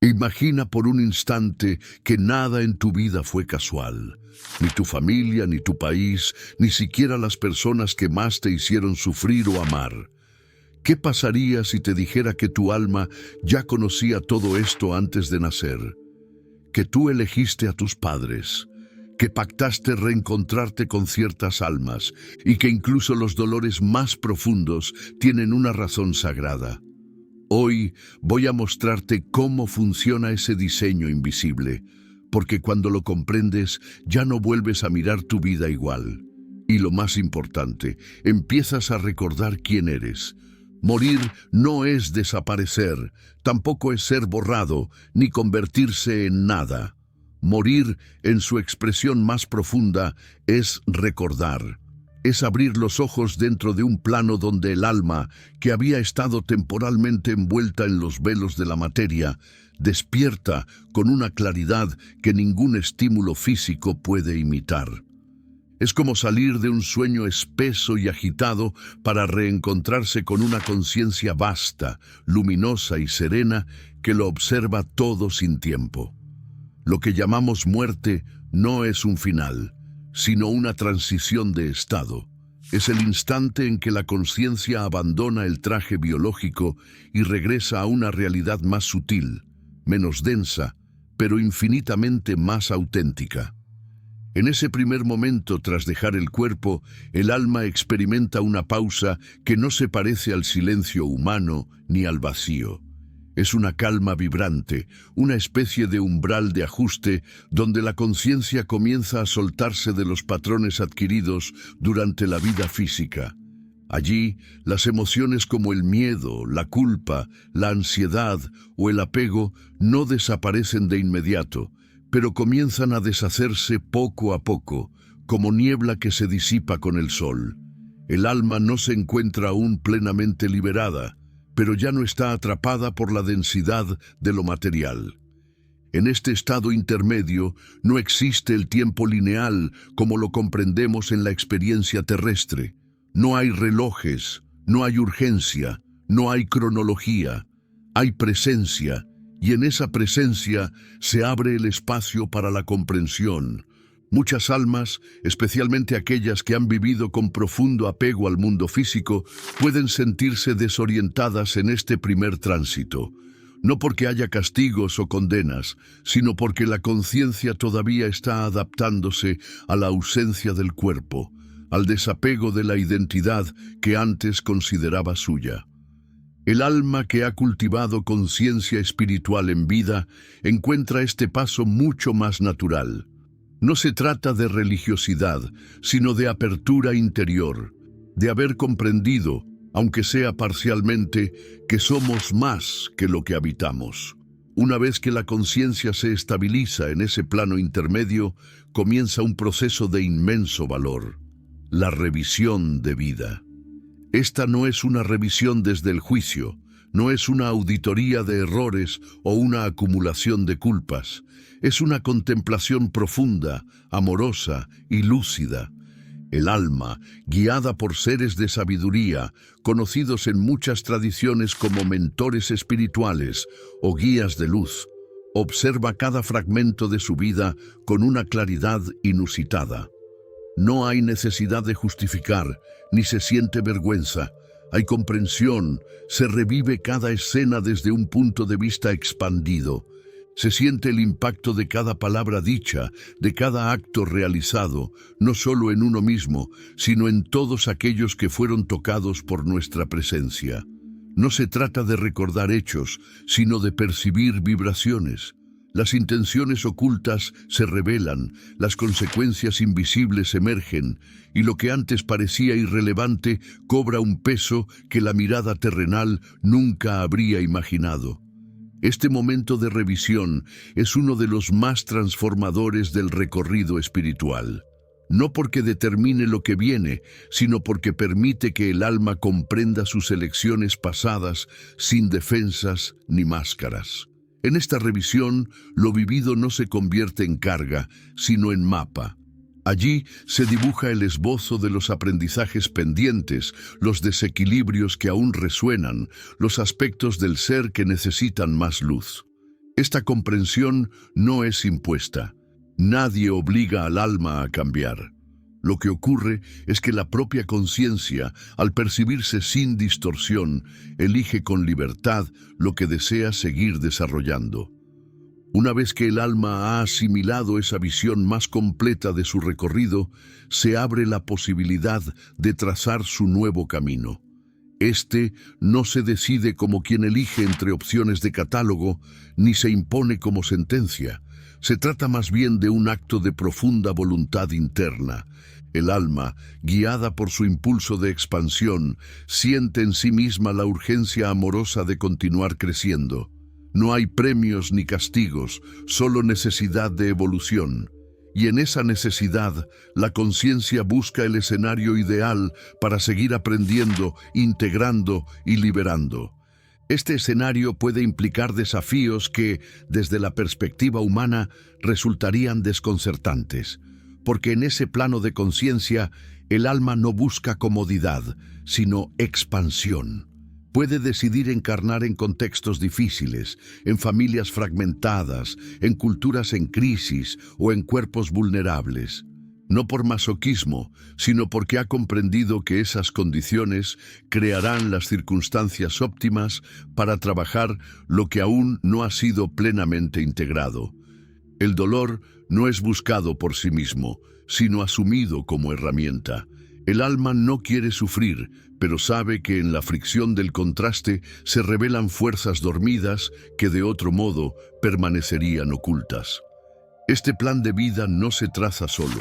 Imagina por un instante que nada en tu vida fue casual. Ni tu familia, ni tu país, ni siquiera las personas que más te hicieron sufrir o amar. ¿Qué pasaría si te dijera que tu alma ya conocía todo esto antes de nacer? Que tú elegiste a tus padres, que pactaste reencontrarte con ciertas almas y que incluso los dolores más profundos tienen una razón sagrada. Hoy voy a mostrarte cómo funciona ese diseño invisible, porque cuando lo comprendes ya no vuelves a mirar tu vida igual. Y lo más importante, empiezas a recordar quién eres. Morir no es desaparecer, tampoco es ser borrado, ni convertirse en nada. Morir, en su expresión más profunda, es recordar. Es abrir los ojos dentro de un plano donde el alma, que había estado temporalmente envuelta en los velos de la materia, despierta con una claridad que ningún estímulo físico puede imitar. Es como salir de un sueño espeso y agitado para reencontrarse con una conciencia vasta, luminosa y serena que lo observa todo sin tiempo. Lo que llamamos muerte no es un final, sino una transición de estado. Es el instante en que la conciencia abandona el traje biológico y regresa a una realidad más sutil, menos densa, pero infinitamente más auténtica. En ese primer momento, tras dejar el cuerpo, el alma experimenta una pausa que no se parece al silencio humano ni al vacío. Es una calma vibrante, una especie de umbral de ajuste donde la conciencia comienza a soltarse de los patrones adquiridos durante la vida física. Allí, las emociones como el miedo, la culpa, la ansiedad o el apego no desaparecen de inmediato, pero comienzan a deshacerse poco a poco, como niebla que se disipa con el sol. El alma no se encuentra aún plenamente liberada, pero ya no está atrapada por la densidad de lo material. En este estado intermedio no existe el tiempo lineal como lo comprendemos en la experiencia terrestre. No hay relojes, no hay urgencia, no hay cronología, hay presencia, y en esa presencia se abre el espacio para la comprensión. Muchas almas, especialmente aquellas que han vivido con profundo apego al mundo físico, pueden sentirse desorientadas en este primer tránsito. No porque haya castigos o condenas, sino porque la conciencia todavía está adaptándose a la ausencia del cuerpo, al desapego de la identidad que antes consideraba suya. El alma que ha cultivado conciencia espiritual en vida encuentra este paso mucho más natural. No se trata de religiosidad, sino de apertura interior, de haber comprendido, aunque sea parcialmente, que somos más que lo que habitamos. Una vez que la conciencia se estabiliza en ese plano intermedio, comienza un proceso de inmenso valor, la revisión de vida. Esta no es una revisión desde el juicio, no es una auditoría de errores o una acumulación de culpas. Es una contemplación profunda, amorosa y lúcida. El alma, guiada por seres de sabiduría, conocidos en muchas tradiciones como mentores espirituales o guías de luz, observa cada fragmento de su vida con una claridad inusitada. No hay necesidad de justificar, ni se siente vergüenza. Hay comprensión, se revive cada escena desde un punto de vista expandido. Se siente el impacto de cada palabra dicha, de cada acto realizado, no solo en uno mismo, sino en todos aquellos que fueron tocados por nuestra presencia. No se trata de recordar hechos, sino de percibir vibraciones. Las intenciones ocultas se revelan, las consecuencias invisibles emergen, y lo que antes parecía irrelevante cobra un peso que la mirada terrenal nunca habría imaginado. Este momento de revisión es uno de los más transformadores del recorrido espiritual. No porque determine lo que viene, sino porque permite que el alma comprenda sus elecciones pasadas sin defensas ni máscaras. En esta revisión, lo vivido no se convierte en carga, sino en mapa. Allí se dibuja el esbozo de los aprendizajes pendientes, los desequilibrios que aún resuenan, los aspectos del ser que necesitan más luz. Esta comprensión no es impuesta. Nadie obliga al alma a cambiar. Lo que ocurre es que la propia conciencia, al percibirse sin distorsión, elige con libertad lo que desea seguir desarrollando. Una vez que el alma ha asimilado esa visión más completa de su recorrido, se abre la posibilidad de trazar su nuevo camino. Este no se decide como quien elige entre opciones de catálogo, ni se impone como sentencia. Se trata más bien de un acto de profunda voluntad interna. El alma, guiada por su impulso de expansión, siente en sí misma la urgencia amorosa de continuar creciendo. No hay premios ni castigos, solo necesidad de evolución. Y en esa necesidad, la conciencia busca el escenario ideal para seguir aprendiendo, integrando y liberando. Este escenario puede implicar desafíos que, desde la perspectiva humana, resultarían desconcertantes, porque en ese plano de conciencia, el alma no busca comodidad, sino expansión. Puede decidir encarnar en contextos difíciles, en familias fragmentadas, en culturas en crisis o en cuerpos vulnerables. No por masoquismo, sino porque ha comprendido que esas condiciones crearán las circunstancias óptimas para trabajar lo que aún no ha sido plenamente integrado. El dolor no es buscado por sí mismo, sino asumido como herramienta. El alma no quiere sufrir, pero sabe que en la fricción del contraste se revelan fuerzas dormidas que de otro modo permanecerían ocultas. Este plan de vida no se traza solo.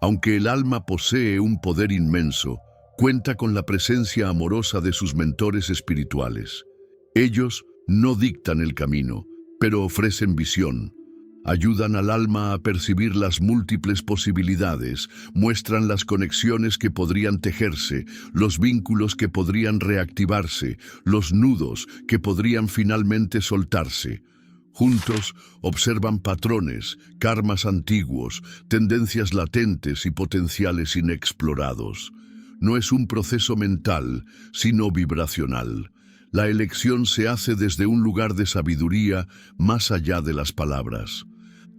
Aunque el alma posee un poder inmenso, cuenta con la presencia amorosa de sus mentores espirituales. Ellos no dictan el camino, pero ofrecen visión. Ayudan al alma a percibir las múltiples posibilidades, muestran las conexiones que podrían tejerse, los vínculos que podrían reactivarse, los nudos que podrían finalmente soltarse. Juntos observan patrones, karmas antiguos, tendencias latentes y potenciales inexplorados. No es un proceso mental, sino vibracional. La elección se hace desde un lugar de sabiduría más allá de las palabras.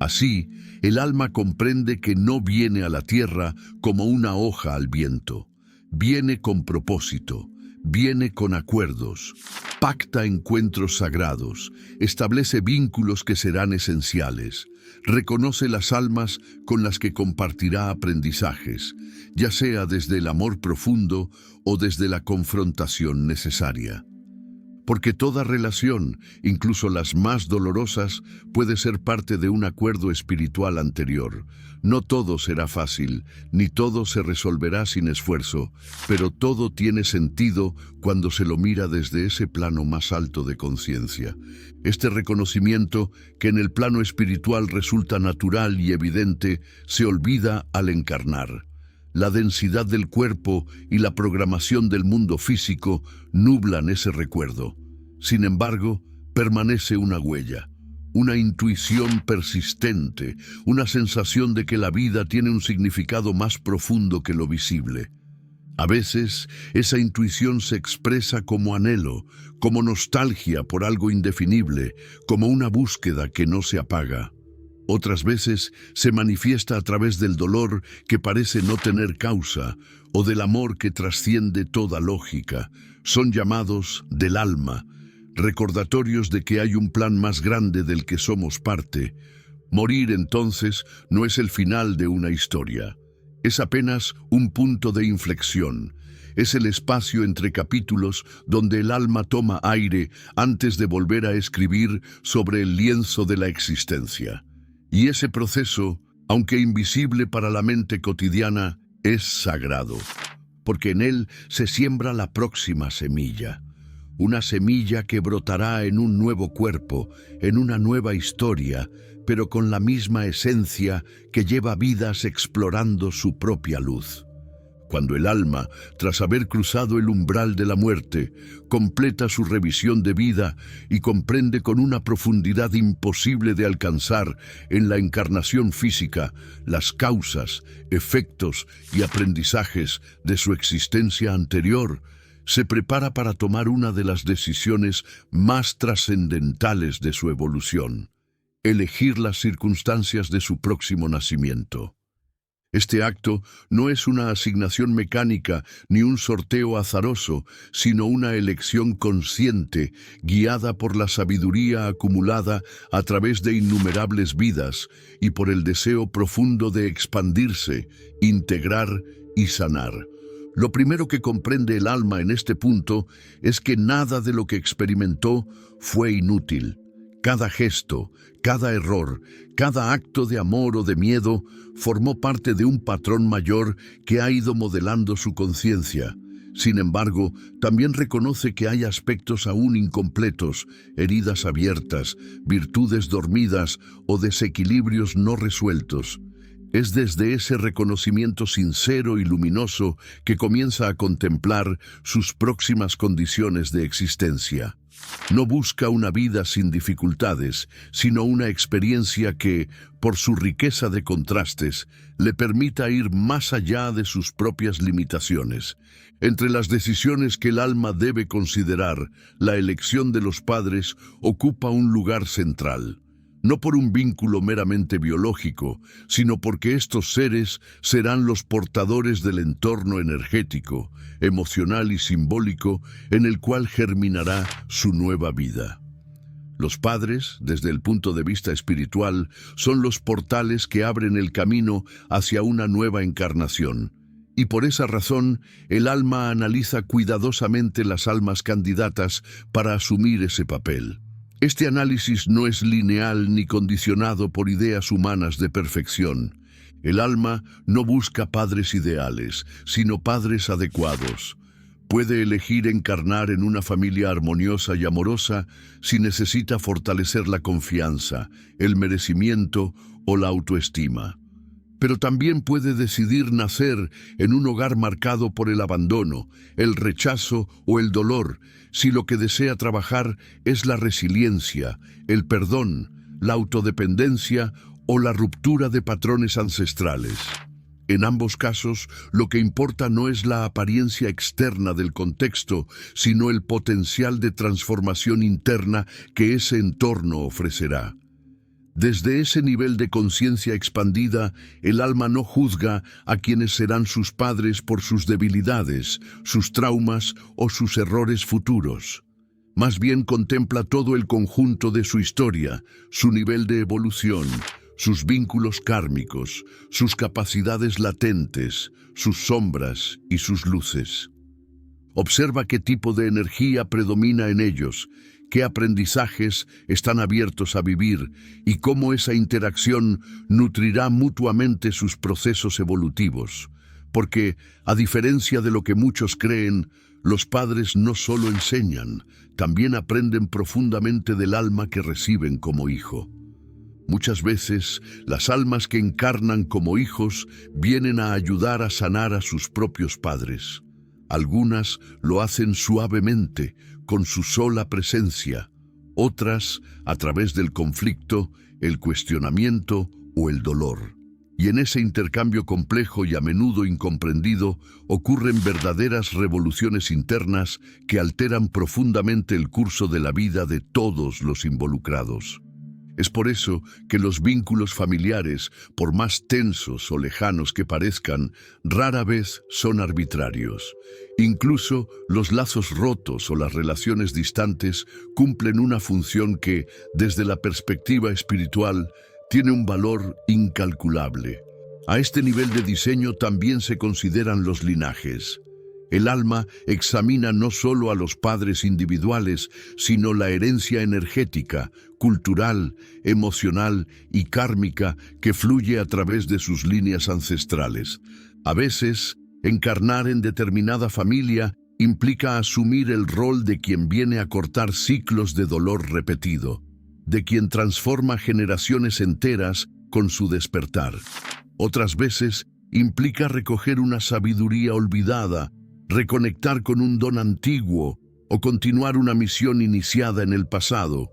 Así, el alma comprende que no viene a la tierra como una hoja al viento. Viene con propósito, viene con acuerdos, pacta encuentros sagrados, establece vínculos que serán esenciales, reconoce las almas con las que compartirá aprendizajes, ya sea desde el amor profundo o desde la confrontación necesaria. Porque toda relación, incluso las más dolorosas, puede ser parte de un acuerdo espiritual anterior. No todo será fácil, ni todo se resolverá sin esfuerzo, pero todo tiene sentido cuando se lo mira desde ese plano más alto de conciencia. Este reconocimiento, que en el plano espiritual resulta natural y evidente, se olvida al encarnar. La densidad del cuerpo y la programación del mundo físico nublan ese recuerdo. Sin embargo, permanece una huella, una intuición persistente, una sensación de que la vida tiene un significado más profundo que lo visible. A veces, esa intuición se expresa como anhelo, como nostalgia por algo indefinible, como una búsqueda que no se apaga. Otras veces se manifiesta a través del dolor que parece no tener causa o del amor que trasciende toda lógica. Son llamados del alma, recordatorios de que hay un plan más grande del que somos parte. Morir entonces no es el final de una historia. Es apenas un punto de inflexión. Es el espacio entre capítulos donde el alma toma aire antes de volver a escribir sobre el lienzo de la existencia. Y ese proceso, aunque invisible para la mente cotidiana, es sagrado, porque en él se siembra la próxima semilla. Una semilla que brotará en un nuevo cuerpo, en una nueva historia, pero con la misma esencia que lleva vidas explorando su propia luz. Cuando el alma, tras haber cruzado el umbral de la muerte, completa su revisión de vida y comprende con una profundidad imposible de alcanzar en la encarnación física las causas, efectos y aprendizajes de su existencia anterior, se prepara para tomar una de las decisiones más trascendentales de su evolución. elegir las circunstancias de su próximo nacimiento. Este acto no es una asignación mecánica ni un sorteo azaroso, sino una elección consciente, guiada por la sabiduría acumulada a través de innumerables vidas y por el deseo profundo de expandirse, integrar y sanar. Lo primero que comprende el alma en este punto es que nada de lo que experimentó fue inútil. Cada gesto, cada error, cada acto de amor o de miedo formó parte de un patrón mayor que ha ido modelando su conciencia. Sin embargo, también reconoce que hay aspectos aún incompletos, heridas abiertas, virtudes dormidas o desequilibrios no resueltos. Es desde ese reconocimiento sincero y luminoso que comienza a contemplar sus próximas condiciones de existencia. No busca una vida sin dificultades, sino una experiencia que, por su riqueza de contrastes, le permita ir más allá de sus propias limitaciones. Entre las decisiones que el alma debe considerar, la elección de los padres ocupa un lugar central. No por un vínculo meramente biológico, sino porque estos seres serán los portadores del entorno energético, emocional y simbólico en el cual germinará su nueva vida. Los padres, desde el punto de vista espiritual, son los portales que abren el camino hacia una nueva encarnación. Y por esa razón, el alma analiza cuidadosamente las almas candidatas para asumir ese papel. Este análisis no es lineal ni condicionado por ideas humanas de perfección. El alma no busca padres ideales, sino padres adecuados. Puede elegir encarnar en una familia armoniosa y amorosa si necesita fortalecer la confianza, el merecimiento o la autoestima. Pero también puede decidir nacer en un hogar marcado por el abandono, el rechazo o el dolor, si lo que desea trabajar es la resiliencia, el perdón, la autodependencia o la ruptura de patrones ancestrales. En ambos casos, lo que importa no es la apariencia externa del contexto, sino el potencial de transformación interna que ese entorno ofrecerá. Desde ese nivel de conciencia expandida, el alma no juzga a quienes serán sus padres por sus debilidades, sus traumas o sus errores futuros. Más bien contempla todo el conjunto de su historia, su nivel de evolución, sus vínculos kármicos, sus capacidades latentes, sus sombras y sus luces. Observa qué tipo de energía predomina en ellos, qué aprendizajes están abiertos a vivir y cómo esa interacción nutrirá mutuamente sus procesos evolutivos. Porque, a diferencia de lo que muchos creen, los padres no solo enseñan, también aprenden profundamente del alma que reciben como hijo. Muchas veces, las almas que encarnan como hijos vienen a ayudar a sanar a sus propios padres. Algunas lo hacen suavemente, con su sola presencia, otras a través del conflicto, el cuestionamiento o el dolor. Y en ese intercambio complejo y a menudo incomprendido ocurren verdaderas revoluciones internas que alteran profundamente el curso de la vida de todos los involucrados. Es por eso que los vínculos familiares, por más tensos o lejanos que parezcan, rara vez son arbitrarios. Incluso los lazos rotos o las relaciones distantes cumplen una función que, desde la perspectiva espiritual, tiene un valor incalculable. A este nivel de diseño también se consideran los linajes. El alma examina no solo a los padres individuales, sino la herencia energética, cultural, emocional y kármica que fluye a través de sus líneas ancestrales. A veces, encarnar en determinada familia implica asumir el rol de quien viene a cortar ciclos de dolor repetido, de quien transforma generaciones enteras con su despertar. Otras veces, implica recoger una sabiduría olvidada, reconectar con un don antiguo o continuar una misión iniciada en el pasado.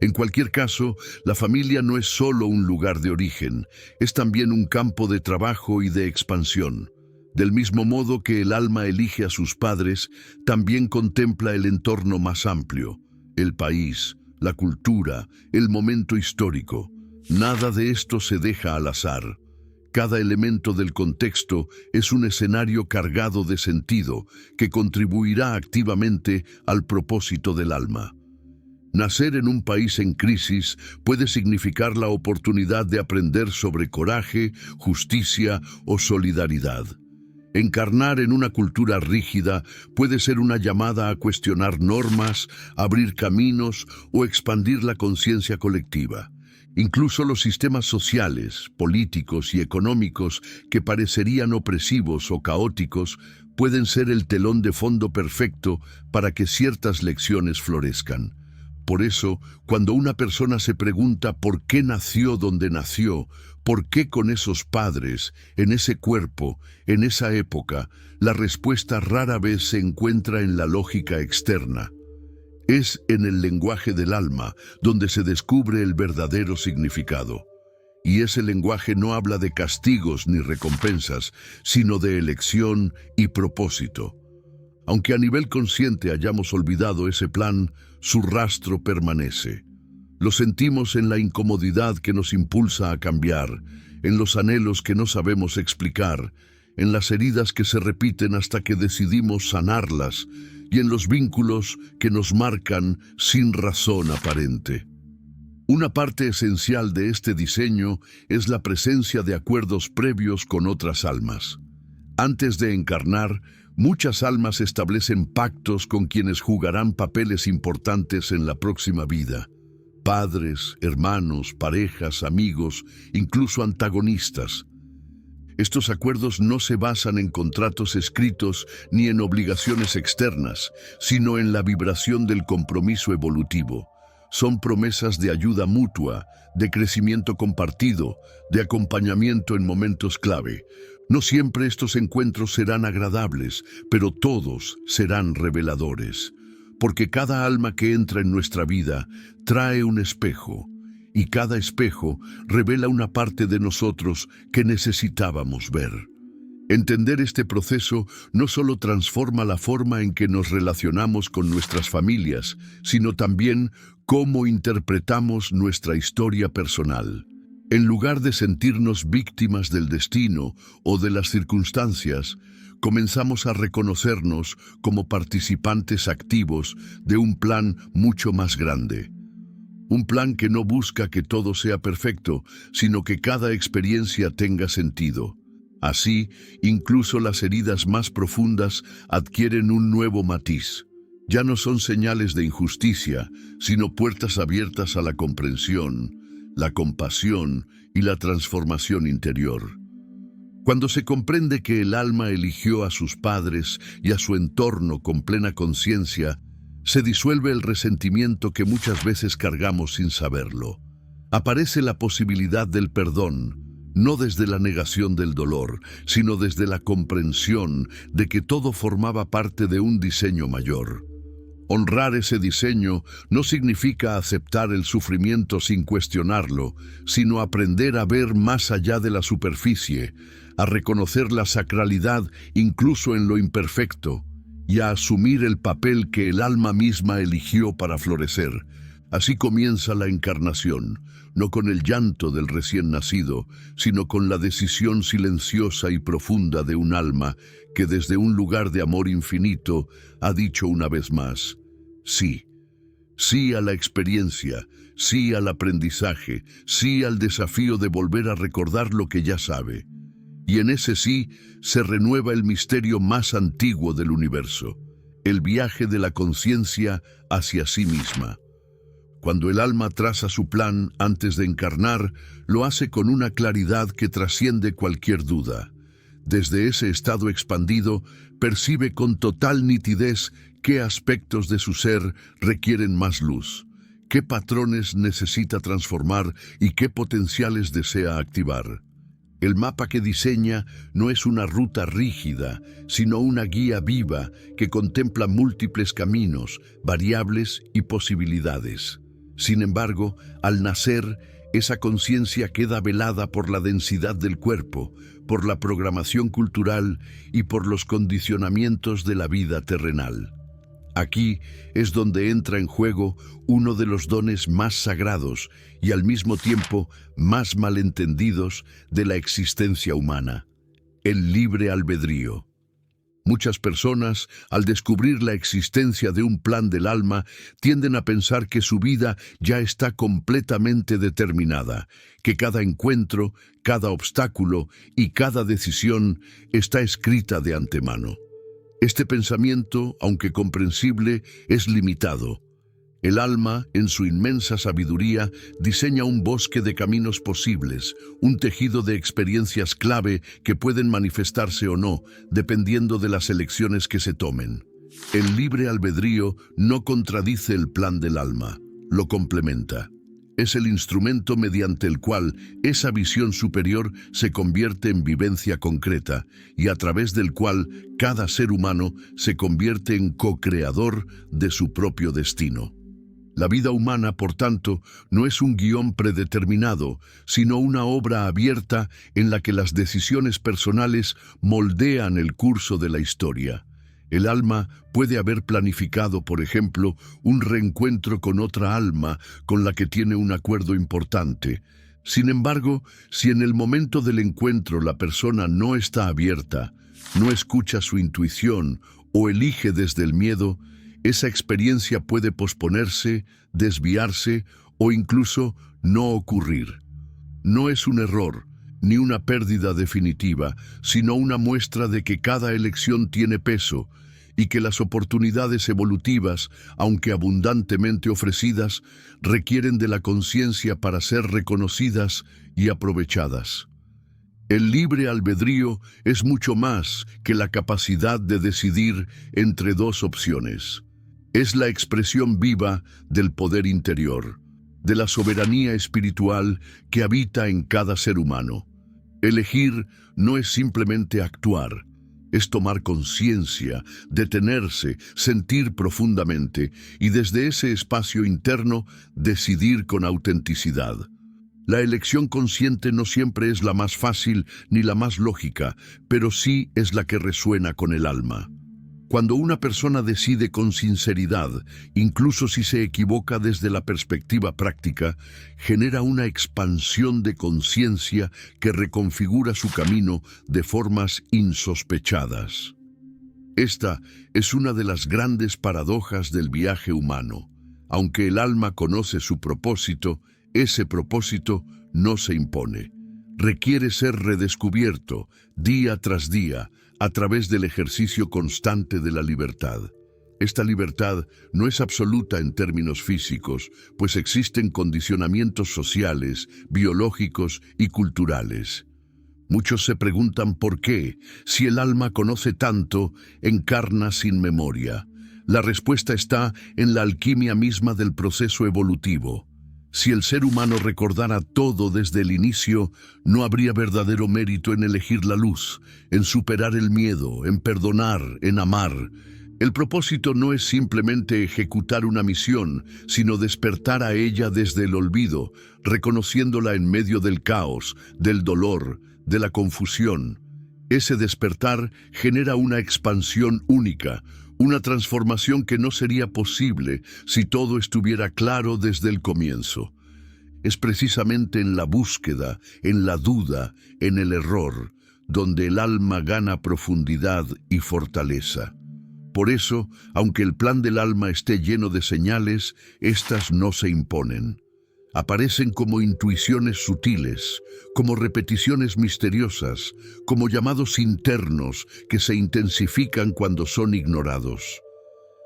En cualquier caso, la familia no es solo un lugar de origen, es también un campo de trabajo y de expansión. Del mismo modo que el alma elige a sus padres, también contempla el entorno más amplio, el país, la cultura, el momento histórico. Nada de esto se deja al azar. Cada elemento del contexto es un escenario cargado de sentido que contribuirá activamente al propósito del alma. Nacer en un país en crisis puede significar la oportunidad de aprender sobre coraje, justicia o solidaridad. Encarnar en una cultura rígida puede ser una llamada a cuestionar normas, abrir caminos o expandir la conciencia colectiva. Incluso los sistemas sociales, políticos y económicos que parecerían opresivos o caóticos pueden ser el telón de fondo perfecto para que ciertas lecciones florezcan. Por eso, cuando una persona se pregunta por qué nació donde nació, por qué con esos padres, en ese cuerpo, en esa época, la respuesta rara vez se encuentra en la lógica externa. Es en el lenguaje del alma donde se descubre el verdadero significado. Y ese lenguaje no habla de castigos ni recompensas, sino de elección y propósito. Aunque a nivel consciente hayamos olvidado ese plan, su rastro permanece. Lo sentimos en la incomodidad que nos impulsa a cambiar, en los anhelos que no sabemos explicar, en las heridas que se repiten hasta que decidimos sanarlas, y en los vínculos que nos marcan sin razón aparente. Una parte esencial de este diseño es la presencia de acuerdos previos con otras almas. Antes de encarnar, muchas almas establecen pactos con quienes jugarán papeles importantes en la próxima vida. Padres, hermanos, parejas, amigos, incluso antagonistas. Estos acuerdos no se basan en contratos escritos ni en obligaciones externas, sino en la vibración del compromiso evolutivo. Son promesas de ayuda mutua, de crecimiento compartido, de acompañamiento en momentos clave. No siempre estos encuentros serán agradables, pero todos serán reveladores. Porque cada alma que entra en nuestra vida trae un espejo, y cada espejo revela una parte de nosotros que necesitábamos ver. Entender este proceso no solo transforma la forma en que nos relacionamos con nuestras familias, sino también cómo interpretamos nuestra historia personal. En lugar de sentirnos víctimas del destino o de las circunstancias, comenzamos a reconocernos como participantes activos de un plan mucho más grande. Un plan que no busca que todo sea perfecto, sino que cada experiencia tenga sentido. Así, incluso las heridas más profundas adquieren un nuevo matiz. Ya no son señales de injusticia, sino puertas abiertas a la comprensión, la compasión y la transformación interior. Cuando se comprende que el alma eligió a sus padres y a su entorno con plena conciencia, se disuelve el resentimiento que muchas veces cargamos sin saberlo. Aparece la posibilidad del perdón, no desde la negación del dolor, sino desde la comprensión de que todo formaba parte de un diseño mayor. Honrar ese diseño no significa aceptar el sufrimiento sin cuestionarlo, sino aprender a ver más allá de la superficie, a reconocer la sacralidad incluso en lo imperfecto, y a asumir el papel que el alma misma eligió para florecer. Así comienza la encarnación, no con el llanto del recién nacido, sino con la decisión silenciosa y profunda de un alma que desde un lugar de amor infinito ha dicho una vez más, sí. Sí a la experiencia, sí al aprendizaje, sí al desafío de volver a recordar lo que ya sabe. Y en ese sí se renueva el misterio más antiguo del universo, el viaje de la conciencia hacia sí misma. Cuando el alma traza su plan antes de encarnar, lo hace con una claridad que trasciende cualquier duda. Desde ese estado expandido, percibe con total nitidez qué aspectos de su ser requieren más luz, qué patrones necesita transformar y qué potenciales desea activar. El mapa que diseña no es una ruta rígida, sino una guía viva que contempla múltiples caminos, variables y posibilidades. Sin embargo, al nacer, esa conciencia queda velada por la densidad del cuerpo, por la programación cultural y por los condicionamientos de la vida terrenal. Aquí es donde entra en juego uno de los dones más sagrados y al mismo tiempo más malentendidos de la existencia humana: el libre albedrío. Muchas personas, al descubrir la existencia de un plan del alma, tienden a pensar que su vida ya está completamente determinada, que cada encuentro, cada obstáculo y cada decisión está escrita de antemano. Este pensamiento, aunque comprensible, es limitado. El alma, en su inmensa sabiduría, diseña un bosque de caminos posibles, un tejido de experiencias clave que pueden manifestarse o no, dependiendo de las elecciones que se tomen. El libre albedrío no contradice el plan del alma, lo complementa. Es el instrumento mediante el cual esa visión superior se convierte en vivencia concreta y a través del cual cada ser humano se convierte en co-creador de su propio destino. La vida humana, por tanto, no es un guión predeterminado, sino una obra abierta en la que las decisiones personales moldean el curso de la historia. El alma puede haber planificado, por ejemplo, un reencuentro con otra alma con la que tiene un acuerdo importante. Sin embargo, si en el momento del encuentro la persona no está abierta, no escucha su intuición o elige desde el miedo, esa experiencia puede posponerse, desviarse o incluso no ocurrir. No es un error, ni una pérdida definitiva, sino una muestra de que cada elección tiene peso y que las oportunidades evolutivas, aunque abundantemente ofrecidas, requieren de la conciencia para ser reconocidas y aprovechadas. El libre albedrío es mucho más que la capacidad de decidir entre dos opciones. Es la expresión viva del poder interior, de la soberanía espiritual que habita en cada ser humano. Elegir no es simplemente actuar, es tomar conciencia, detenerse, sentir profundamente y desde ese espacio interno decidir con autenticidad. La elección consciente no siempre es la más fácil ni la más lógica, pero sí es la que resuena con el alma. Cuando una persona decide con sinceridad, incluso si se equivoca desde la perspectiva práctica, genera una expansión de conciencia que reconfigura su camino de formas insospechadas. Esta es una de las grandes paradojas del viaje humano. Aunque el alma conoce su propósito, ese propósito no se impone. Requiere ser redescubierto día tras día a través del ejercicio constante de la libertad. Esta libertad no es absoluta en términos físicos, pues existen condicionamientos sociales, biológicos y culturales. Muchos se preguntan por qué, si el alma conoce tanto, encarna sin memoria. La respuesta está en la alquimia misma del proceso evolutivo. Si el ser humano recordara todo desde el inicio, no habría verdadero mérito en elegir la luz, en superar el miedo, en perdonar, en amar. El propósito no es simplemente ejecutar una misión, sino despertar a ella desde el olvido, reconociéndola en medio del caos, del dolor, de la confusión. Ese despertar genera una expansión única, una transformación que no sería posible si todo estuviera claro desde el comienzo. Es precisamente en la búsqueda, en la duda, en el error, donde el alma gana profundidad y fortaleza. Por eso, aunque el plan del alma esté lleno de señales, éstas no se imponen. Aparecen como intuiciones sutiles, como repeticiones misteriosas, como llamados internos que se intensifican cuando son ignorados.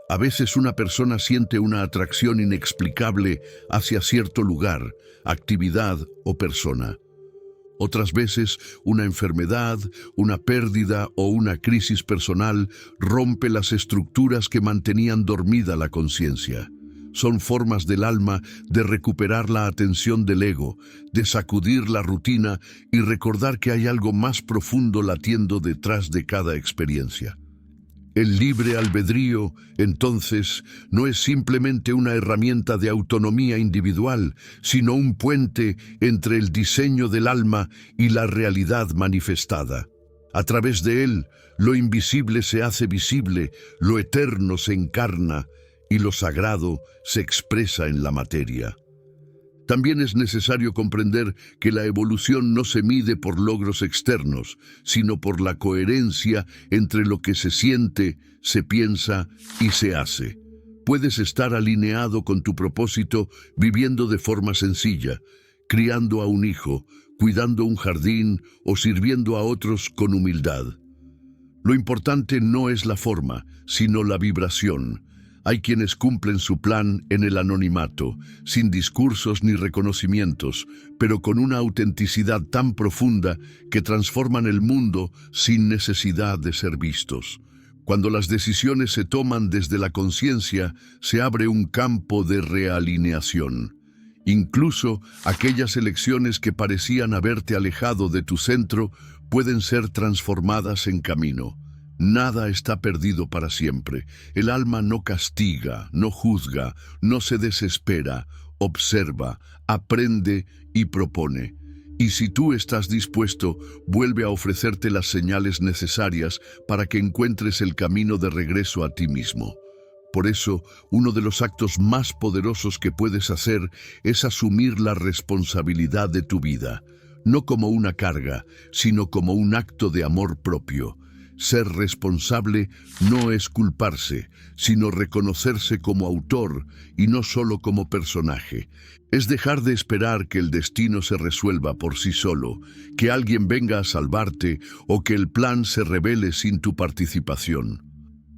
A veces una persona siente una atracción inexplicable hacia cierto lugar, actividad o persona. Otras veces, una enfermedad, una pérdida o una crisis personal rompe las estructuras que mantenían dormida la conciencia. Son formas del alma de recuperar la atención del ego, de sacudir la rutina y recordar que hay algo más profundo latiendo detrás de cada experiencia. El libre albedrío, entonces, no es simplemente una herramienta de autonomía individual, sino un puente entre el diseño del alma y la realidad manifestada. A través de él, lo invisible se hace visible, lo eterno se encarna y lo sagrado se expresa en la materia. También es necesario comprender que la evolución no se mide por logros externos, sino por la coherencia entre lo que se siente, se piensa y se hace. Puedes estar alineado con tu propósito viviendo de forma sencilla, criando a un hijo, cuidando un jardín o sirviendo a otros con humildad. Lo importante no es la forma, sino la vibración. Hay quienes cumplen su plan en el anonimato, sin discursos ni reconocimientos, pero con una autenticidad tan profunda que transforman el mundo sin necesidad de ser vistos. Cuando las decisiones se toman desde la conciencia, se abre un campo de realineación. Incluso aquellas elecciones que parecían haberte alejado de tu centro pueden ser transformadas en camino. Nada está perdido para siempre. El alma no castiga, no juzga, no se desespera, observa, aprende y propone. Y si tú estás dispuesto, vuelve a ofrecerte las señales necesarias para que encuentres el camino de regreso a ti mismo. Por eso, uno de los actos más poderosos que puedes hacer es asumir la responsabilidad de tu vida, no como una carga, sino como un acto de amor propio. Ser responsable no es culparse, sino reconocerse como autor y no solo como personaje. Es dejar de esperar que el destino se resuelva por sí solo, que alguien venga a salvarte o que el plan se revele sin tu participación.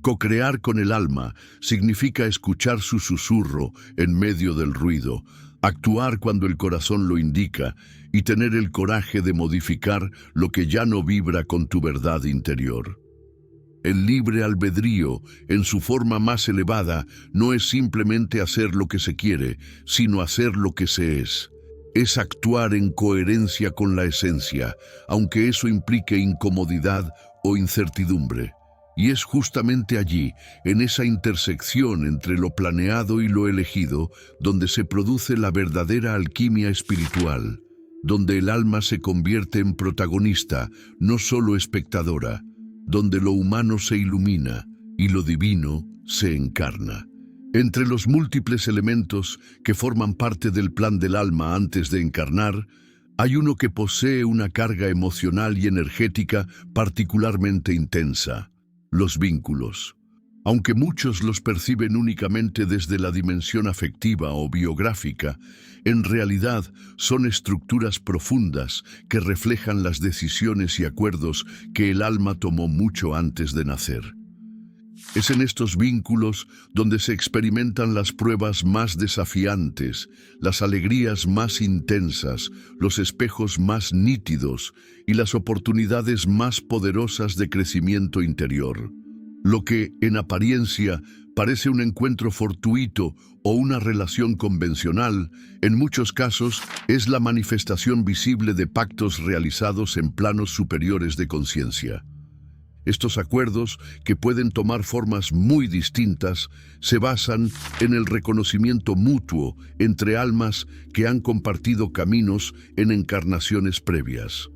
Co-crear con el alma significa escuchar su susurro en medio del ruido, actuar cuando el corazón lo indica y tener el coraje de modificar lo que ya no vibra con tu verdad interior. El libre albedrío, en su forma más elevada, no es simplemente hacer lo que se quiere, sino hacer lo que se es. Es actuar en coherencia con la esencia, aunque eso implique incomodidad o incertidumbre. Y es justamente allí, en esa intersección entre lo planeado y lo elegido, donde se produce la verdadera alquimia espiritual, donde el alma se convierte en protagonista, no solo espectadora, donde lo humano se ilumina y lo divino se encarna. Entre los múltiples elementos que forman parte del plan del alma antes de encarnar, hay uno que posee una carga emocional y energética particularmente intensa: los vínculos. Aunque muchos los perciben únicamente desde la dimensión afectiva o biográfica, en realidad son estructuras profundas que reflejan las decisiones y acuerdos que el alma tomó mucho antes de nacer. Es en estos vínculos donde se experimentan las pruebas más desafiantes, las alegrías más intensas, los espejos más nítidos y las oportunidades más poderosas de crecimiento interior. Lo que, en apariencia, parece un encuentro fortuito o una relación convencional, en muchos casos es la manifestación visible de pactos realizados en planos superiores de conciencia. Estos acuerdos, que pueden tomar formas muy distintas, se basan en el reconocimiento mutuo entre almas que han compartido caminos en encarnaciones previas.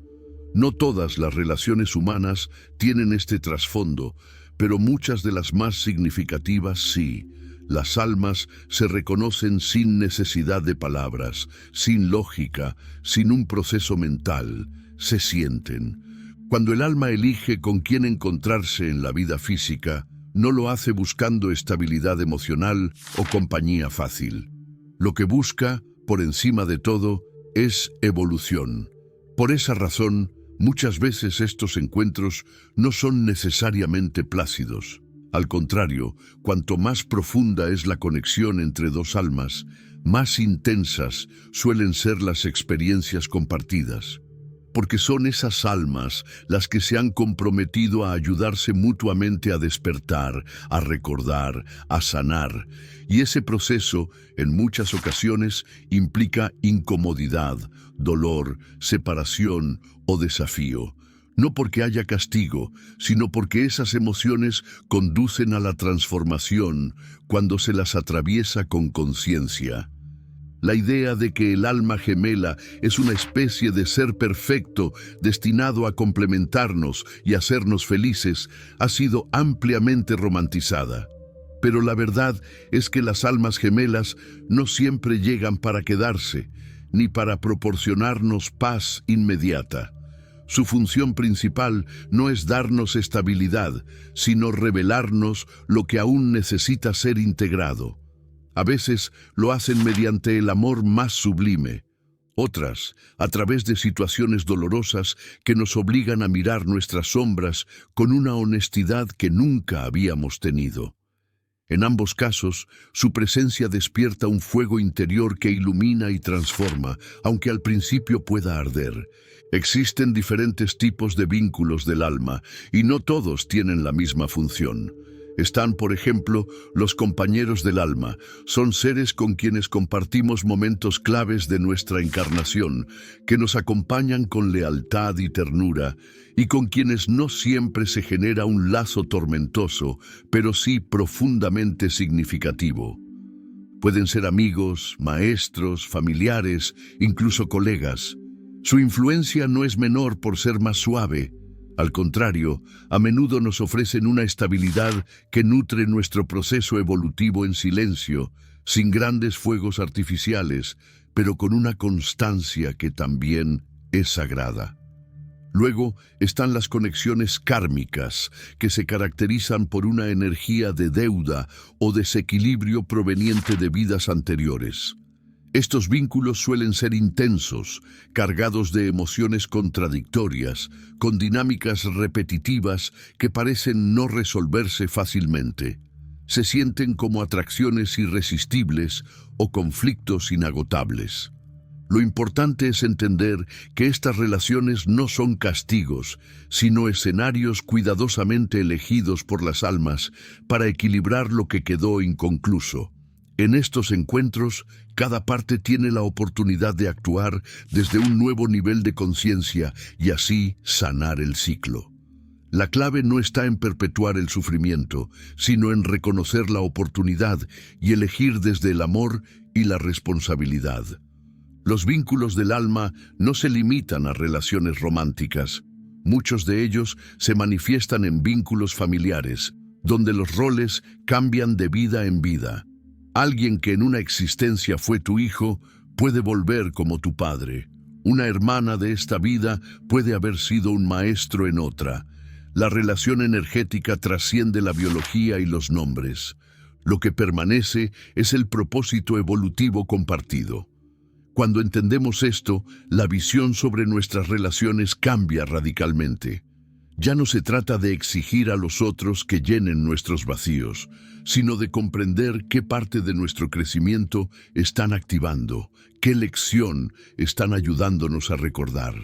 No todas las relaciones humanas tienen este trasfondo, pero muchas de las más significativas sí. Las almas se reconocen sin necesidad de palabras, sin lógica, sin un proceso mental, se sienten. Cuando el alma elige con quién encontrarse en la vida física, no lo hace buscando estabilidad emocional o compañía fácil. Lo que busca, por encima de todo, es evolución. Por esa razón, muchas veces estos encuentros no son necesariamente plácidos. Al contrario, cuanto más profunda es la conexión entre dos almas, más intensas suelen ser las experiencias compartidas. Porque son esas almas las que se han comprometido a ayudarse mutuamente a despertar, a recordar, a sanar. Y ese proceso, en muchas ocasiones, implica incomodidad, dolor, separación o desafío. No porque haya castigo, sino porque esas emociones conducen a la transformación cuando se las atraviesa con conciencia. La idea de que el alma gemela es una especie de ser perfecto destinado a complementarnos y hacernos felices ha sido ampliamente romantizada. Pero la verdad es que las almas gemelas no siempre llegan para quedarse, ni para proporcionarnos paz inmediata. Su función principal no es darnos estabilidad, sino revelarnos lo que aún necesita ser integrado. A veces lo hacen mediante el amor más sublime, otras a través de situaciones dolorosas que nos obligan a mirar nuestras sombras con una honestidad que nunca habíamos tenido. En ambos casos, su presencia despierta un fuego interior que ilumina y transforma, aunque al principio pueda arder. Existen diferentes tipos de vínculos del alma, y no todos tienen la misma función. Están, por ejemplo, los compañeros del alma. Son seres con quienes compartimos momentos claves de nuestra encarnación, que nos acompañan con lealtad y ternura, y con quienes no siempre se genera un lazo tormentoso, pero sí profundamente significativo. Pueden ser amigos, maestros, familiares, incluso colegas. Su influencia no es menor por ser más suave. Al contrario, a menudo nos ofrecen una estabilidad que nutre nuestro proceso evolutivo en silencio, sin grandes fuegos artificiales, pero con una constancia que también es sagrada. Luego están las conexiones kármicas, que se caracterizan por una energía de deuda o desequilibrio proveniente de vidas anteriores. Estos vínculos suelen ser intensos, cargados de emociones contradictorias, con dinámicas repetitivas que parecen no resolverse fácilmente. Se sienten como atracciones irresistibles o conflictos inagotables. Lo importante es entender que estas relaciones no son castigos, sino escenarios cuidadosamente elegidos por las almas para equilibrar lo que quedó inconcluso. En estos encuentros, cada parte tiene la oportunidad de actuar desde un nuevo nivel de conciencia y así sanar el ciclo. La clave no está en perpetuar el sufrimiento, sino en reconocer la oportunidad y elegir desde el amor y la responsabilidad. Los vínculos del alma no se limitan a relaciones románticas. Muchos de ellos se manifiestan en vínculos familiares, donde los roles cambian de vida en vida. Alguien que en una existencia fue tu hijo puede volver como tu padre. Una hermana de esta vida puede haber sido un maestro en otra. La relación energética trasciende la biología y los nombres. Lo que permanece es el propósito evolutivo compartido. Cuando entendemos esto, la visión sobre nuestras relaciones cambia radicalmente. Ya no se trata de exigir a los otros que llenen nuestros vacíos, sino de comprender qué parte de nuestro crecimiento están activando, qué lección están ayudándonos a recordar.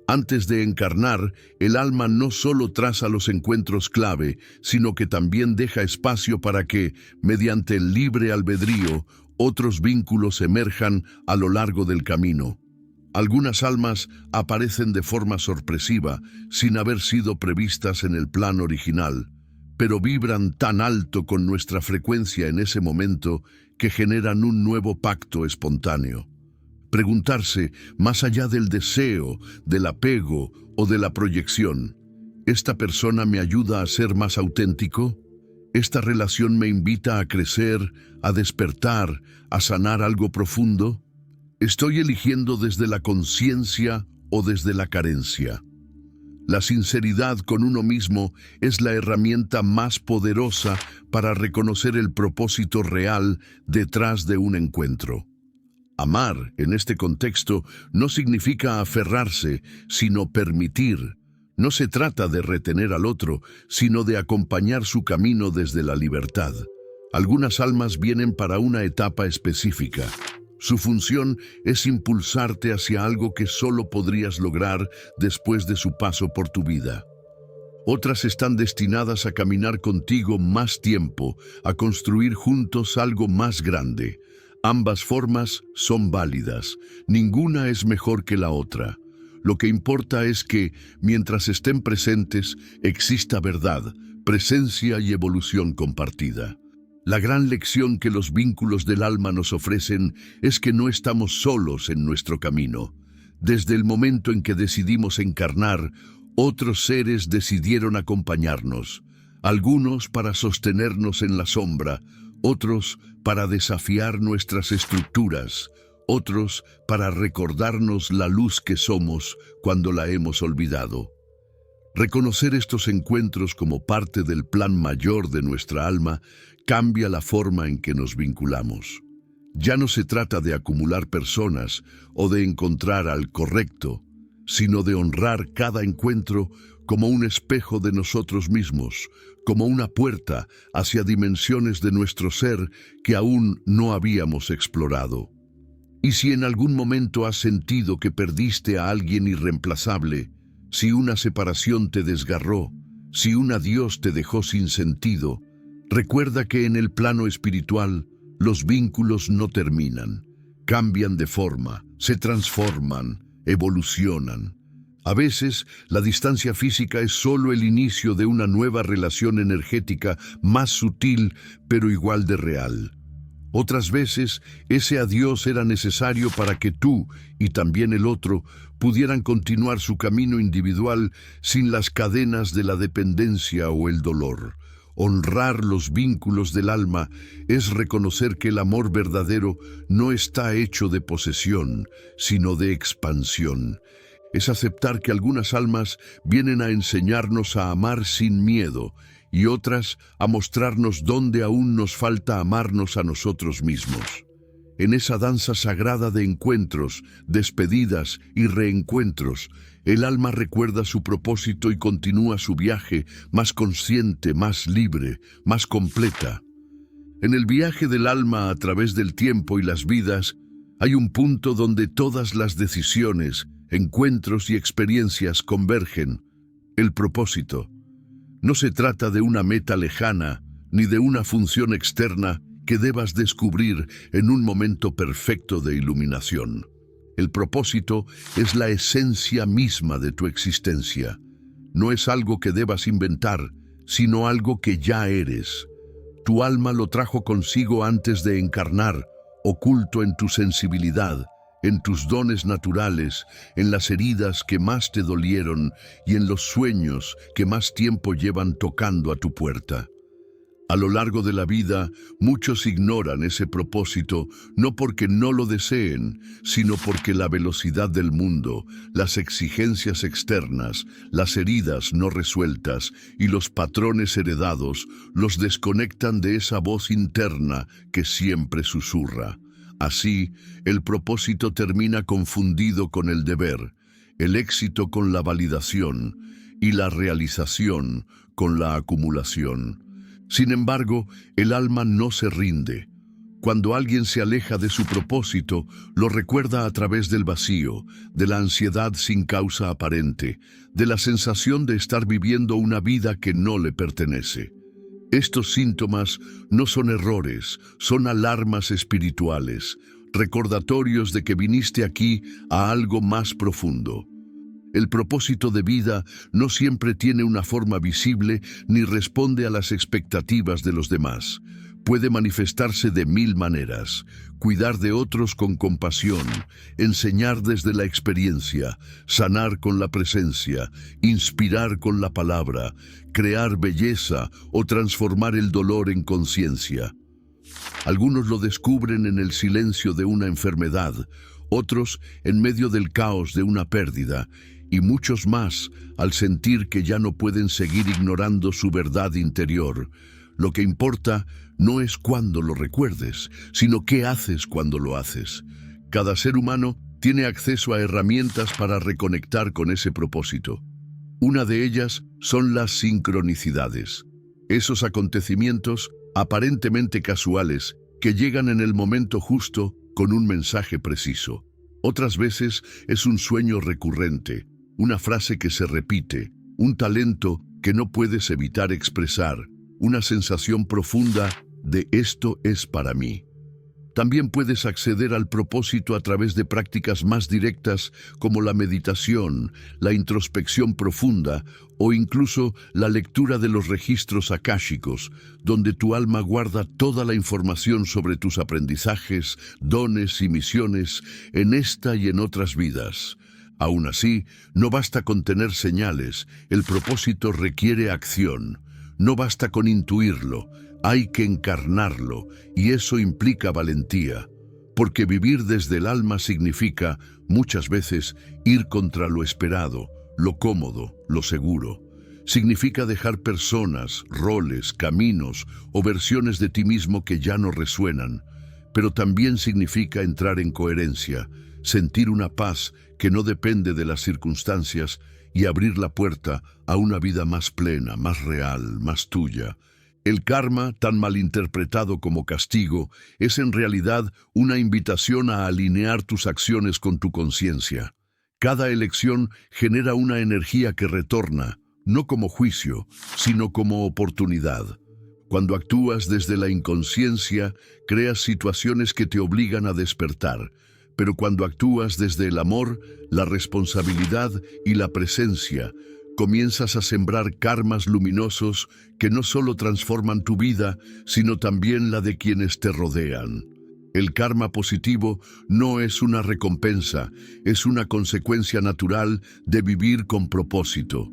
Antes de encarnar, el alma no solo traza los encuentros clave, sino que también deja espacio para que, mediante el libre albedrío, otros vínculos emerjan a lo largo del camino. Algunas almas aparecen de forma sorpresiva, sin haber sido previstas en el plan original, pero vibran tan alto con nuestra frecuencia en ese momento que generan un nuevo pacto espontáneo. Preguntarse, más allá del deseo, del apego o de la proyección, ¿esta persona me ayuda a ser más auténtico? ¿Esta relación me invita a crecer, a despertar, a sanar algo profundo? ¿Estoy eligiendo desde la conciencia o desde la carencia? La sinceridad con uno mismo es la herramienta más poderosa para reconocer el propósito real detrás de un encuentro. Amar, en este contexto, no significa aferrarse, sino permitir. No se trata de retener al otro, sino de acompañar su camino desde la libertad. Algunas almas vienen para una etapa específica. Su función es impulsarte hacia algo que solo podrías lograr después de su paso por tu vida. Otras están destinadas a caminar contigo más tiempo, a construir juntos algo más grande. Ambas formas son válidas, ninguna es mejor que la otra. Lo que importa es que, mientras estén presentes, exista verdad, presencia y evolución compartida. La gran lección que los vínculos del alma nos ofrecen es que no estamos solos en nuestro camino. Desde el momento en que decidimos encarnar, otros seres decidieron acompañarnos, algunos para sostenernos en la sombra, otros para desafiar nuestras estructuras, otros para recordarnos la luz que somos cuando la hemos olvidado. Reconocer estos encuentros como parte del plan mayor de nuestra alma cambia la forma en que nos vinculamos. Ya no se trata de acumular personas o de encontrar al correcto, sino de honrar cada encuentro como un espejo de nosotros mismos, como una puerta hacia dimensiones de nuestro ser que aún no habíamos explorado. Y si en algún momento has sentido que perdiste a alguien irreemplazable, si una separación te desgarró, si un adiós te dejó sin sentido, recuerda que en el plano espiritual los vínculos no terminan, cambian de forma, se transforman, evolucionan. A veces, la distancia física es solo el inicio de una nueva relación energética más sutil, pero igual de real. Otras veces, ese adiós era necesario para que tú y también el otro pudieran continuar su camino individual sin las cadenas de la dependencia o el dolor. Honrar los vínculos del alma es reconocer que el amor verdadero no está hecho de posesión, sino de expansión. Es aceptar que algunas almas vienen a enseñarnos a amar sin miedo y otras a mostrarnos dónde aún nos falta amarnos a nosotros mismos. En esa danza sagrada de encuentros, despedidas y reencuentros, el alma recuerda su propósito y continúa su viaje más consciente, más libre, más completa. En el viaje del alma a través del tiempo y las vidas, hay un punto donde todas las decisiones, encuentros y experiencias convergen: el propósito. No se trata de una meta lejana, ni de una función externa que debas descubrir en un momento perfecto de iluminación. El propósito es la esencia misma de tu existencia. No es algo que debas inventar, sino algo que ya eres. Tu alma lo trajo consigo antes de encarnar, oculto en tu sensibilidad, en tus dones naturales, en las heridas que más te dolieron y en los sueños que más tiempo llevan tocando a tu puerta. A lo largo de la vida, muchos ignoran ese propósito, no porque no lo deseen, sino porque la velocidad del mundo, las exigencias externas, las heridas no resueltas y los patrones heredados los desconectan de esa voz interna que siempre susurra. Así, el propósito termina confundido con el deber, el éxito con la validación y la realización con la acumulación. Sin embargo, el alma no se rinde. Cuando alguien se aleja de su propósito, lo recuerda a través del vacío, de la ansiedad sin causa aparente, de la sensación de estar viviendo una vida que no le pertenece. Estos síntomas no son errores, son alarmas espirituales, recordatorios de que viniste aquí a algo más profundo. El propósito de vida no siempre tiene una forma visible ni responde a las expectativas de los demás. Puede manifestarse de 1000 maneras: cuidar de otros con compasión, enseñar desde la experiencia, sanar con la presencia, inspirar con la palabra, crear belleza o transformar el dolor en conciencia. Algunos lo descubren en el silencio de una enfermedad, otros en medio del caos de una pérdida, y muchos más al sentir que ya no pueden seguir ignorando su verdad interior. Lo que importa no es cuándo lo recuerdes, sino qué haces cuando lo haces. Cada ser humano tiene acceso a herramientas para reconectar con ese propósito. Una de ellas son las sincronicidades. Esos acontecimientos aparentemente casuales que llegan en el momento justo con un mensaje preciso. Otras veces es un sueño recurrente, una frase que se repite, un talento que no puedes evitar expresar, una sensación profunda de esto es para mí. También puedes acceder al propósito a través de prácticas más directas como la meditación, la introspección profunda o incluso la lectura de los registros akáshicos, donde tu alma guarda toda la información sobre tus aprendizajes, dones y misiones en esta y en otras vidas. Aún así, no basta con tener señales, el propósito requiere acción. No basta con intuirlo, hay que encarnarlo, y eso implica valentía, porque vivir desde el alma significa, muchas veces, ir contra lo esperado, lo cómodo, lo seguro. Significa dejar personas, roles, caminos o versiones de ti mismo que ya no resuenan, pero también significa entrar en coherencia, sentir una paz que no depende de las circunstancias y abrir la puerta a una vida más plena, más real, más tuya. El karma, tan malinterpretado como castigo, es en realidad una invitación a alinear tus acciones con tu conciencia. Cada elección genera una energía que retorna, no como juicio, sino como oportunidad. Cuando actúas desde la inconsciencia, creas situaciones que te obligan a despertar, pero cuando actúas desde el amor, la responsabilidad y la presencia, comienzas a sembrar karmas luminosos que no solo transforman tu vida, sino también la de quienes te rodean. El karma positivo no es una recompensa, es una consecuencia natural de vivir con propósito.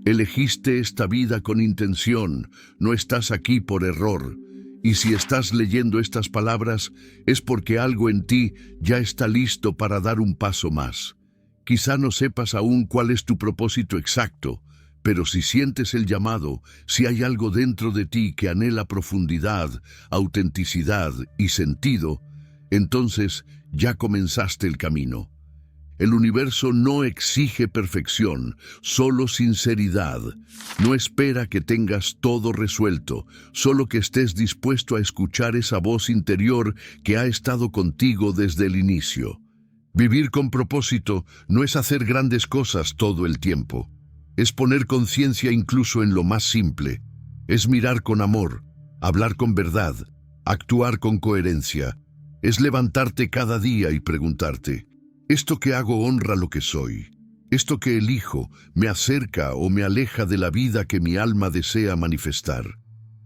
Elegiste esta vida con intención, no estás aquí por error. Y si estás leyendo estas palabras, es porque algo en ti ya está listo para dar un paso más. Quizá no sepas aún cuál es tu propósito exacto, pero si sientes el llamado, si hay algo dentro de ti que anhela profundidad, autenticidad y sentido, entonces ya comenzaste el camino. El universo no exige perfección, solo sinceridad. No espera que tengas todo resuelto, solo que estés dispuesto a escuchar esa voz interior que ha estado contigo desde el inicio. Vivir con propósito no es hacer grandes cosas todo el tiempo. Es poner conciencia incluso en lo más simple. Es mirar con amor, hablar con verdad, actuar con coherencia. Es levantarte cada día y preguntarte: ¿esto que hago honra lo que soy? ¿Esto que elijo me acerca o me aleja de la vida que mi alma desea manifestar?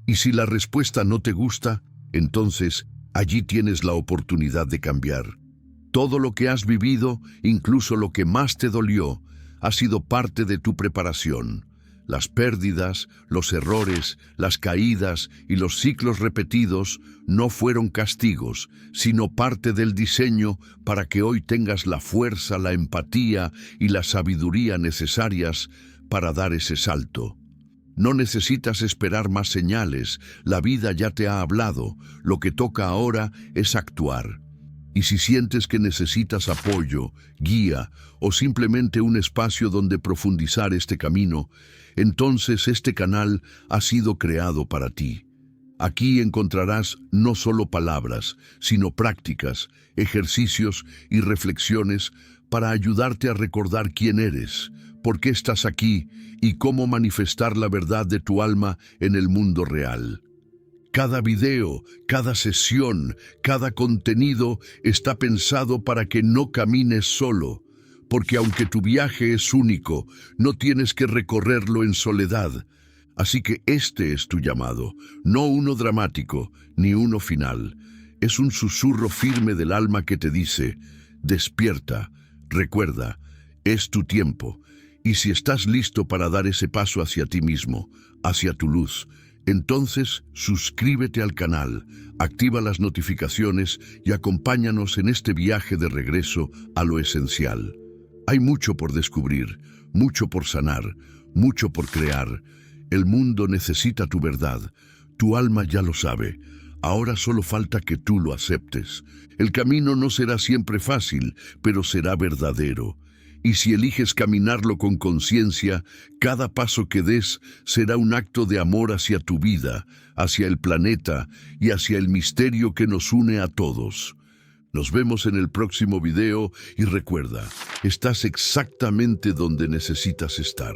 Y si la respuesta no te gusta, entonces allí tienes la oportunidad de cambiar. Todo lo que has vivido, incluso lo que más te dolió, ha sido parte de tu preparación. Las pérdidas, los errores, las caídas y los ciclos repetidos no fueron castigos, sino parte del diseño para que hoy tengas la fuerza, la empatía y la sabiduría necesarias para dar ese salto. No necesitas esperar más señales, la vida ya te ha hablado, lo que toca ahora es actuar. Y si sientes que necesitas apoyo, guía o simplemente un espacio donde profundizar este camino, entonces este canal ha sido creado para ti. Aquí encontrarás no solo palabras, sino prácticas, ejercicios y reflexiones para ayudarte a recordar quién eres, por qué estás aquí y cómo manifestar la verdad de tu alma en el mundo real. Cada video, cada sesión, cada contenido está pensado para que no camines solo, porque aunque tu viaje es único, no tienes que recorrerlo en soledad. Así que este es tu llamado, no uno dramático, ni uno final. Es un susurro firme del alma que te dice: despierta, recuerda, es tu tiempo. Y si estás listo para dar ese paso hacia ti mismo, hacia tu luz, entonces suscríbete al canal, activa las notificaciones y acompáñanos en este viaje de regreso a lo esencial. Hay mucho por descubrir, mucho por sanar, mucho por crear. El mundo necesita tu verdad, tu alma ya lo sabe. Ahora solo falta que tú lo aceptes. El camino no será siempre fácil, pero será verdadero. Y si eliges caminarlo con conciencia, cada paso que des será un acto de amor hacia tu vida, hacia el planeta y hacia el misterio que nos une a todos. Nos vemos en el próximo video y recuerda, estás exactamente donde necesitas estar.